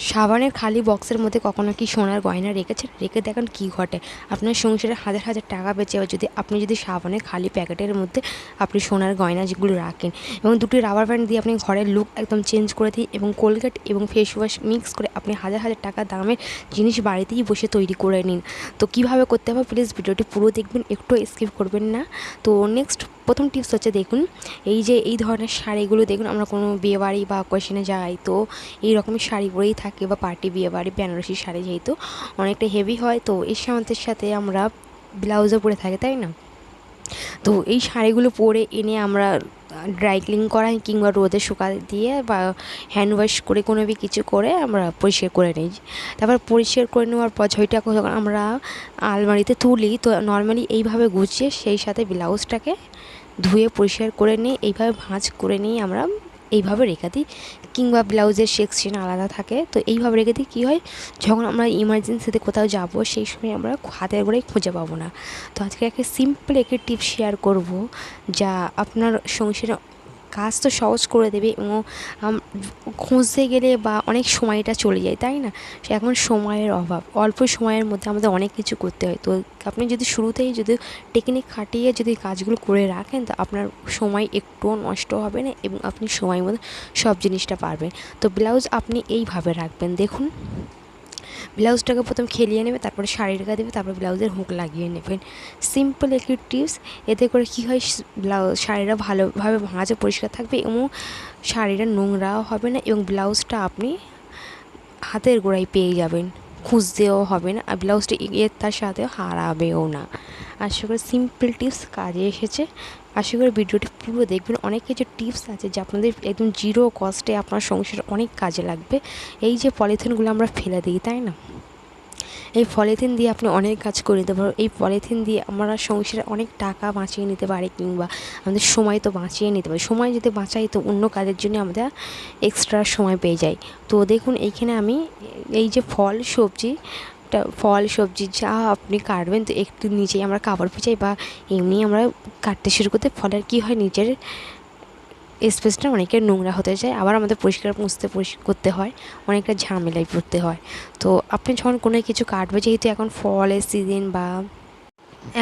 সাবানের খালি বক্সের মধ্যে কখনো কি সোনার গয়না রেখেছেন? রেখে দেখেন কী ঘটে। আপনার সংসারে হাজার হাজার টাকা বেঁচে যাবে যদি আপনি সাবানের খালি প্যাকেটের মধ্যে আপনি সোনার গয়না যেগুলো রাখেন এবং দুটি রাবার ব্যান্ড দিয়ে আপনি ঘরের লুক একদম চেঞ্জ করে দিই এবং কোলগেট এবং ফেস ওয়াশ মিক্স করে আপনি হাজার হাজার টাকা দামের জিনিস বাড়িতেই বসে তৈরি করে নিন। তো কীভাবে করতে হবে প্লিজ ভিডিওটি পুরো দেখবেন, একটু স্কিপ করবেন না। তো নেক্সট প্রথম টিপস হচ্ছে, দেখুন এই ধরনের শাড়িগুলো দেখুন, আমরা কোনো বিয়েবাড়ি বা অকেশনে যাই তো এই রকমের শাড়ি পরেই থাকি, বা পার্টি বিয়েবাড়ি বেনারসি শাড়ি যেহেতু অনেকটা হেভি হয়, তো এর সাথে আমরা ব্লাউজও পরে থাকি, তাই না? তো এই শাড়িগুলো পরে এনে আমরা ড্রাই ক্লিন করাই কিংবা রোদে শুকা দিয়ে বা হ্যান্ড ওয়াশ করে কোনো কিছু করে আমরা পরিষ্কার করে নিই। তারপর পরিষ্কার করে নেওয়ার পর ঝইটাকে যখন আমরা আলমারিতে তুলি তো নর্মালি এইভাবে গুছিয়ে সেই সাথে ব্লাউজটাকে ধুয়ে পরিষ্কার করে নিই, এইভাবে ভাঁজ করে নিই আমরা, এইভাবে রেখে দিই। কিংবা ব্লাউজের সেকশন আলাদা থাকে তো এইভাবে রেখে দিই। কী হয়, যখন আমরা ইমার্জেন্সিতে কোথাও যাব সেই সময় আমরা হাতের গোড়ায় খুঁজে পাবো না। তো আজকে একটা সিম্পল একটি টিপস শেয়ার করব যা আপনার সংসারে কাজ তো সহজ করে দেবে এবং খুঁজতে গেলে বা অনেক সময়টা চলে যায়, তাই না? সে এখন সময়ের অভাব, অল্প সময়ের মধ্যে আমাদের অনেক কিছু করতে হয়। তো আপনি যদি শুরুতেই যদি টেকনিক খাটিয়ে যদি কাজগুলো করে রাখেন তো আপনার সময় একটুও নষ্ট হবে না এবং আপনি সময় মতো সব জিনিসটা পারবেন। তো ব্লাউজ আপনি এইভাবে রাখবেন, দেখুন ব্লাউজটাকে প্রথম খেলিয়ে নেবে, তারপরে শাড়ি রেখে দেবে, তারপরে ব্লাউজের হুক লাগিয়ে নেবেন। সিম্পল একটি টিপস, এতে করে কী হয়, শাড়িটা ভালোভাবে ভাঁজে পরিষ্কার থাকবে এবং শাড়িটা নোংরাও হবে না এবং ব্লাউজটা আপনি হাতের গোড়ায় পেয়ে যাবেন, খুঁজতেও হবে না আর ব্লাউজটা তার সাথে হারাবেও না। আশা করি সিম্পল টিপস কাজে এসেছে। আশা করি ভিডিওটি পুরো দেখবেন, অনেক কিছু টিপস আছে যা আপনাদের একদম জিরো কস্টে আপনার সংসারে অনেক কাজে লাগবে। এই যে পলিথিনগুলো আমরা ফেলে দিই, তাই না? এই পলিথিন দিয়ে আপনি অনেক কাজ করে নিতে পারো। এই পলিথিন দিয়ে আমরা সংসারে অনেক টাকা বাঁচিয়ে নিতে পারি কিংবা আমাদের সময় তো বাঁচিয়ে নিতে পারি। সময় যদি বাঁচাই তো অন্য কাজের জন্য আমরা এক্সট্রা সময় পেয়ে যাই। তো দেখুন এইখানে আমি এই যে ফল সবজি যা আপনি কাটবেন তো একটু নিচেই আমরা কাপড় পিছাই বা এমনি আমরা কাটতে শুরু করতে ফলের কী হয়, নিচের স্পেসটা অনেকটা নোংরা হতে যায়, আবার আমাদের পরিষ্কার করতে হয়, অনেকটা ঝামেলায় পড়তে হয়। তো আপনি যখন কোনো কিছু কাটবে, যেহেতু এখন ফলের সিজন বা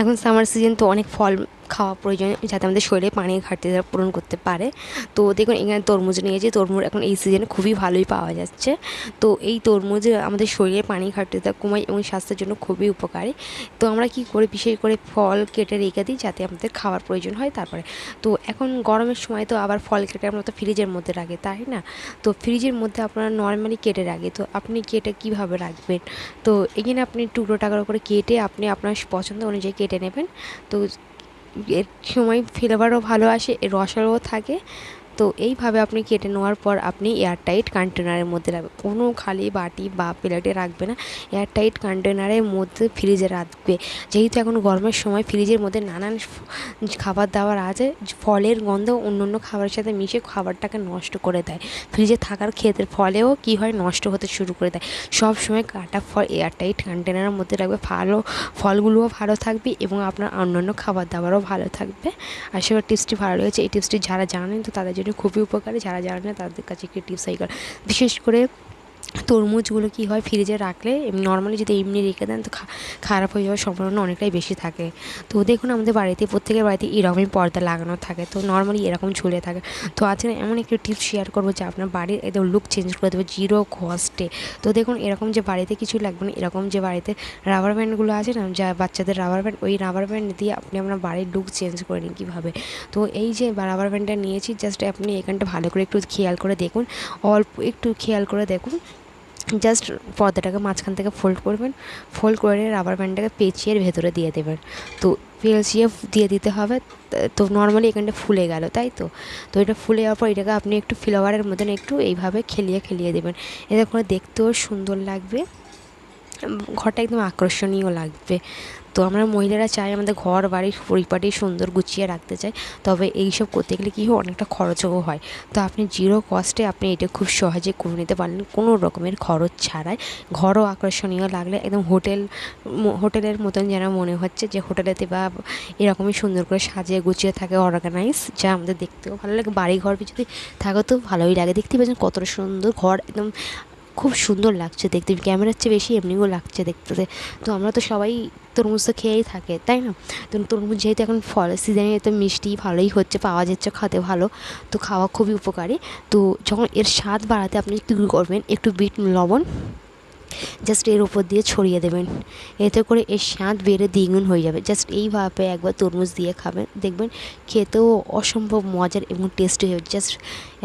এখন সামার সিজন তো অনেক ফল খাওয়া প্রয়োজন যাতে আমাদের শরীরে পানির ঘাটতিটা পূরণ করতে পারে। তো দেখুন এখানে তরমুজ নিয়েছি, তরমুজ এখন এই সিজনে খুবই ভালোই পাওয়া যাচ্ছে। তো এই তরমুজ আমাদের শরীরে পানির ঘাটতিটা কমায় এবং স্বাস্থ্যের জন্য খুবই উপকারী। তো আমরা কী করে বিশেষ করে ফল কেটে রেখে দিই যাতে আমাদের খাওয়ার প্রয়োজন হয় তারপরে। তো এখন গরমের সময় তো আবার ফল কেটে আমরা তো ফ্রিজের মধ্যে রাখি, তাই না? তো ফ্রিজের মধ্যে আপনারা নর্মালি কেটে রাখি, তো আপনি কেটে কীভাবে রাখবেন? তো এখানে আপনি টুকরো টাকরো করে কেটে আপনি আপনার পছন্দ অনুযায়ী কেটে নেবেন। তো এর সময় ফ্লেভারও ভালো আসে, এর রসালো থাকে। তো এইভাবে আপনি কেটে নেওয়ার পর আপনি এয়ারটাইট কন্টেনারের মধ্যে রাখবেন, কোনো খালি বাটি বা প্লেটে রাখবে না, এয়ারটাইট কন্টেনারের মধ্যে ফ্রিজে রাখবে। যেহেতু এখন গরমের সময় ফ্রিজের মধ্যে নানান খাবার দাবার আছে, ফলের গন্ধ অন্য অন্য খাবারের সাথে মিশে খাবারটাকে নষ্ট করে দেয়। ফ্রিজে থাকার ক্ষেত্রে ফলেও কী হয়, নষ্ট হতে শুরু করে দেয়। সব সময় কাটা ফল এয়ারটাইট কন্টেনারের মধ্যে রাখবে, ফলগুলোও ভালো থাকবে এবং আপনার অন্যান্য খাবার দাবারও ভালো থাকবে। আশা করি টিপসটি ভালো লেগেছে। এই টিপসটি যারা জানেন তো তাদের জন্য খুবই উপকারী, যারা জানেন না তাদের কাছে একটি টিপস সাইকেল। বিশেষ করে তরমুজগুলো কী হয়, ফ্রিজে রাখলে নর্মালি যদি এমনি রেখে দেন তো খারাপ হয়ে যাওয়ার সম্ভাবনা অনেকটাই বেশি থাকে। তো দেখুন আমাদের বাড়িতে প্রত্যেকের বাড়িতে এরকমই পর্দা লাগানো থাকে, তো নর্মালি এরকম ঝুলে থাকে। তো আজকে এমন একটি টিপস শেয়ার করবো যে আপনার বাড়ির একদম লুক চেঞ্জ করে দেবে জিরো কস্টে। তো দেখুন এরকম যে বাড়িতে কিছু লাগবে না, এরকম যে বাড়িতে রাবার ব্যান্ডগুলো আছে না, যা বাচ্চাদের রাবার ব্যান্ড, ওই রাবার ব্যান্ড দিয়ে আপনি আপনার বাড়ির লুক চেঞ্জ করে নিন কীভাবে। তো এই যে রাবার ব্যান্ডটা নিয়েছি, জাস্ট আপনি এখানটা ভালো করে একটু খেয়াল করে দেখুন, অল্প একটু খেয়াল করে দেখুন, জাস্ট পর্দাটাকে মাঝখান থেকে ফোল্ড করবেন, ফোল্ড করে রাবার ব্যান্ডটাকে পেঁচিয়ে ভেতরে দিয়ে দেবেন। তো পেঁচিয়ে দিয়ে দিতে হবে। তো নর্মালি এখানটা ফুলে গেল, তাই তো? তো এটা ফুলে যাওয়ার পর এটাকে আপনি একটু ফ্লাওয়ারের মতন একটু এইভাবে খেলিয়ে দেবেন, এতে করে দেখতেও সুন্দর লাগবে, ঘরটা একদম আকর্ষণীয় লাগবে। তো আমরা মহিলারা চাই আমাদের ঘর বাড়ি পরিপাটি সুন্দর গুছিয়ে রাখতে চাই, তবে এইসব করতে গেলে কী হয়, অনেকটা খরচও হয়। তো আপনি জিরো কস্টে আপনি এটা খুব সহজে করে নিতে পারলেন, কোনো রকমের খরচ ছাড়াই। ঘরও আকর্ষণীয় লাগলে একদম হোটেলের মতন যেন মনে হচ্ছে যে হোটেলেতে বা এরকমই সুন্দর করে সাজিয়ে গুছিয়ে থাকে, অর্গানাইজ, যা আমাদের দেখতেও ভালো লাগে। বাড়ি ঘর যদি থাকে তো ভালোই লাগে, দেখতে পাচ্ছেন কতটা সুন্দর ঘর, একদম খুব সুন্দর লাগছে দেখতে, ক্যামেরার চেয়ে বেশি এমনিও লাগছে দেখতে। তো আমরা তো সবাই তরমুজ তো খেয়েই থাকে, তাই না? তো তরমুজ যেহেতু এখন ফলের সিজনে তো মিষ্টি ভালোই হচ্ছে, পাওয়া যাচ্ছে, খেতে ভালো, তো খাওয়া খুবই উপকারী। তো যখন এর স্বাদ বাড়াতে আপনি কী করবেন, একটু বিট লবণ জাস্ট এর উপর দিয়ে ছড়িয়ে দেবেন, এতে করে এর স্বাদ বেড়ে দ্বিগুণ হয়ে যাবে। জাস্ট এইভাবে একবার তরমুজ দিয়ে খাবেন, দেখবেন খেতেও অসম্ভব মজার এবং টেস্টি হয়ে, জাস্ট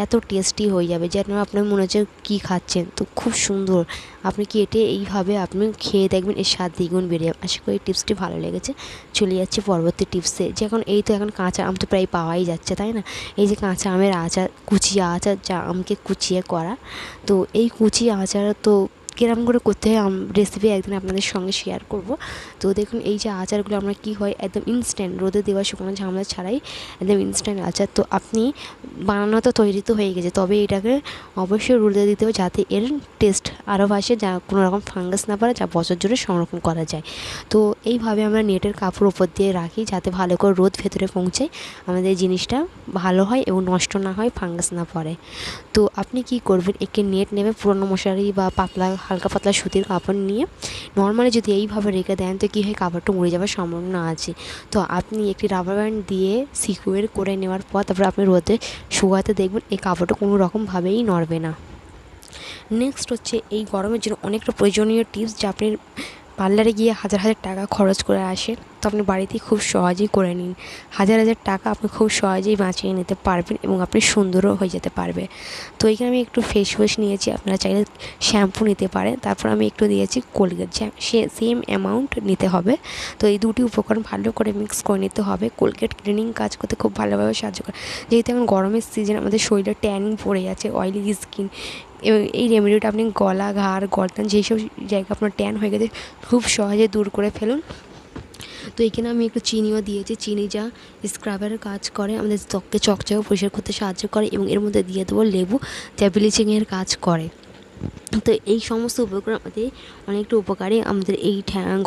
এত টেস্টি হয়ে যাবে যেন আপনার মনে হচ্ছে কী খাচ্ছেন। তো খুব সুন্দর, আপনি কেটে এইভাবে আপনি খেয়ে দেখবেন, এর স্বাদ দ্বিগুণ বেড়ে যাবে। আশা করি টিপসটি ভালো লেগেছে। চলে যাচ্ছে পরবর্তী টিপসে, যে এখন এই তো এখন কাঁচা আম তো প্রায় পাওয়াই যাচ্ছে, তাই না? এই যে কাঁচা আমের আচার, কুচিয়ে আচার, যা আমকে কুচিয়ে করা, তো এই কুচিয়ে আচার তো কিরম করে করতে হয় রেসিপি একদিন আপনাদের সঙ্গে শেয়ার করব। তো দেখুন এই যে আচারগুলো আমরা কী হয় একদম ইনস্ট্যান্ট, রোদে দেওয়া শুকনো ঝামেলা ছাড়াই একদম ইনস্ট্যান্ট আচার। তো আপনি বানানো তো তৈরি তো হয়ে গেছে, তবে এটাকে অবশ্যই রোদে দিতে হবে যাতে এর টেস্ট আরও আসে, যা কোনো রকম ফাঙ্গাস না পড়ে, যা বছর জুড়ে সংরক্ষণ করা যায়। তো এইভাবে আমরা নেটের কাপড় উপর দিয়ে রাখি যাতে ভালো করে রোদ ভেতরে পৌঁছায়, আমাদের জিনিসটা ভালো হয় এবং নষ্ট না হয়, ফাঙ্গাস না পড়ে। তো আপনি কি করবেন, একে নেট নেবে, পুরনো মশারি বা পাতলা হালকা পাতলা সুতির কাপড় নিয়ে নর্মালি যদি এইভাবে রেখে দেন তো কী হয়, কাপড়টা উড়ে যাওয়ার সম্ভাবনা আছে। তো আপনি একটি রাবার ব্যান্ড দিয়ে সিকিউর করে নেওয়ার পর তারপরে আপনি রোদে শুকাতে দেখবেন এই কাপড়টা কোনো রকমভাবেই নড়বে না। নেক্সট হচ্ছে এই গরমের জন্য অনেকটা প্রয়োজনীয় টিপস, যা আপনি পার্লারে গিয়ে হাজার হাজার টাকা খরচ করে আসেন, তো আপনি বাড়িতেই খুব সহজেই করে নিন। হাজার হাজার টাকা আপনি খুব সহজেই বাঁচিয়ে নিতে পারবেন এবং আপনি সুন্দরও হয়ে যেতে পারবে। তো এখানে আমি একটু ফেস ওয়াশ নিয়েছি, আপনারা চাইলে শ্যাম্পু নিতে পারেন, তারপর আমি একটু দিয়েছি কোলগেট, সেম অ্যামাউন্ট নিতে হবে। তো এই দুটি উপকরণ ভালো করে মিক্স করে নিতে হবে। কোলগেট ক্লিনিং কাজ করতে খুব ভালোভাবে সাহায্য করে, যেহেতু এখন গরমের সিজন, আমাদের শরীরে ট্যানিং পড়ে যাচ্ছে, অয়েলি স্কিন, এবং এই রেমেডিটা আপনি গলা, ঘাড়, গর্দান যেসব জায়গা আপনার ট্যান হয়ে গেছে খুব সহজে দূর করে ফেলুন। তো এখানে আমি একটু চিনিও দিয়েছি, চিনি যা স্ক্রাবারের কাজ করে, আমাদের ত্বককে চকচকে পরিষ্কার করতে সাহায্য করে, এবং এর মধ্যে দিয়ে দেবো লেবু, যা ব্লিচিংয়ের কাজ করে। তো এই সমস্ত উপকরণ আমাদের অনেকটা উপকারী, আমাদের এই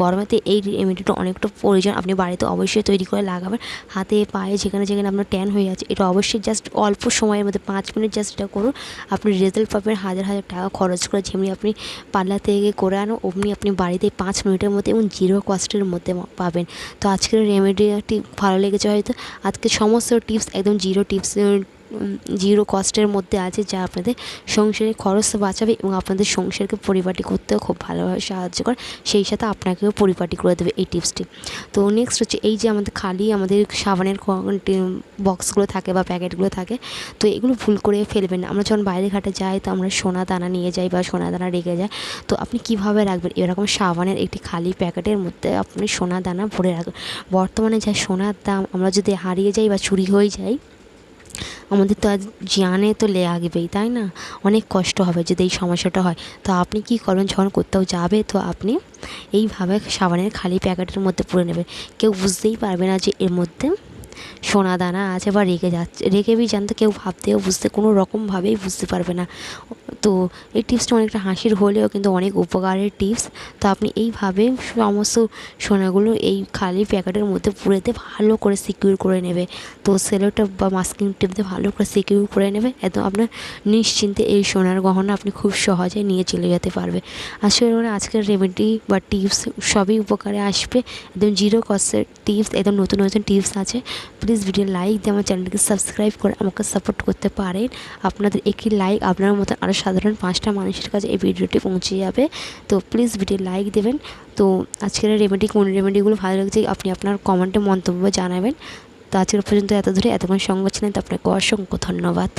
গরমেতে এই রেমেডিটা অনেকটা প্রয়োজন। আপনি বাড়িতে অবশ্যই তৈরি করে লাগাবেন, হাতে পায়ে যেখানে যেখানে আপনার ট্যান হয়ে যাচ্ছে, এটা অবশ্যই জাস্ট অল্প সময়ের মধ্যে 5 মিনিট জাস্ট এটা করুন, আপনি রেজাল্ট পাবেন হাজার হাজার টাকা খরচ করে। যেমনি আপনি পার্লার থেকে করে আনো অমনি আপনি বাড়িতে 5 মিনিটের মধ্যে এবং জিরো কস্টের মধ্যে পাবেন। তো আজকের রেমেডিটি ভালো লেগেছে হয়তো, আজকে সমস্ত টিপস একদম জিরো কস্টের মধ্যে আছে, যা আপনাদের সংসারে খরচ বাঁচাবে এবং আপনাদের সংসারকে পরিপাটি করতেও খুব ভালোভাবে সাহায্য করে, সেই সাথে আপনাকেও পরিপাটি করে দেবে এই টিপসটি। তো নেক্সট হচ্ছে এই যে আমাদের সাবানের বক্সগুলো থাকে বা প্যাকেটগুলো থাকে, তো এগুলো ভুল করে ফেলবেন না। আমরা যখন বাইরে ঘাটে যাই তো আমরা সোনা দানা নিয়ে যাই বা সোনা দানা রেখে যাই, তো আপনি কীভাবে রাখবেন, এরকম সাবানের একটি খালি প্যাকেটের মধ্যে আপনি সোনা দানা ভরে রাখবেন। বর্তমানে যা সোনার দাম, আমরা যদি হারিয়ে যাই বা চুরি হয়ে যাই, আমাদের তো আজ জানে তো লাগবেই, তাই না? অনেক কষ্ট হবে যদি এই সমস্যাটা হয়। তো আপনি কী করবেন, যখন কোথাও যাবে তো আপনি এইভাবে সাবানের খালি প্যাকেটের মধ্যে পুরে নেবেন, কেউ বুঝতেই পারবে না যে এর মধ্যে সোনা দানা আছে বা রেখে জানতো, কেউ ভাবতেও বুঝতে কোনো রকমভাবেই বুঝতে পারবে না। তো এই টিপসটা অনেকটা হাসির হলেও কিন্তু অনেক উপকারের টিপস। তো আপনি এইভাবে সমস্ত সোনাগুলো এই খালি প্যাকেটের মধ্যে পুরেতে ভালো করে সিকিউর করে নেবে। তো সেলোটেপ বা মাস্কিং টেপ দিয়ে ভালো করে সিকিউর করে নেবে, একদম আপনার নিশ্চিন্তে এই সোনার গহনা আপনি খুব সহজে নিয়ে চলে যেতে পারবে। আসলে আজকের রেমেডি বা টিপস সবই উপকারে আসবে, একদম জিরো কস্টের টিপস, একদম নতুন নতুন টিপস আছে। প্লিজ ভিডিও লাইক দিয়ে আমার চ্যানেলকে সাবস্ক্রাইব করে আমাকে সাপোর্ট করতে পারেন। আপনাদের একটি লাইক আপনার মতো আরও সাধারণ 5টা মানুষের কাছে এই ভিডিওটি পৌঁছে যাবে। তো প্লিজ ভিডিও লাইক দেবেন। তো আজকের কোন রেমেডিগুলো ভালো লাগছে আপনি আপনার কমেন্টে মন্তব্য জানাবেন। তো আজকের পর্যন্ত এত ধরে এতক্ষণ সঙ্গে ছিলেন, তো আপনাকে অসংখ্য ধন্যবাদ।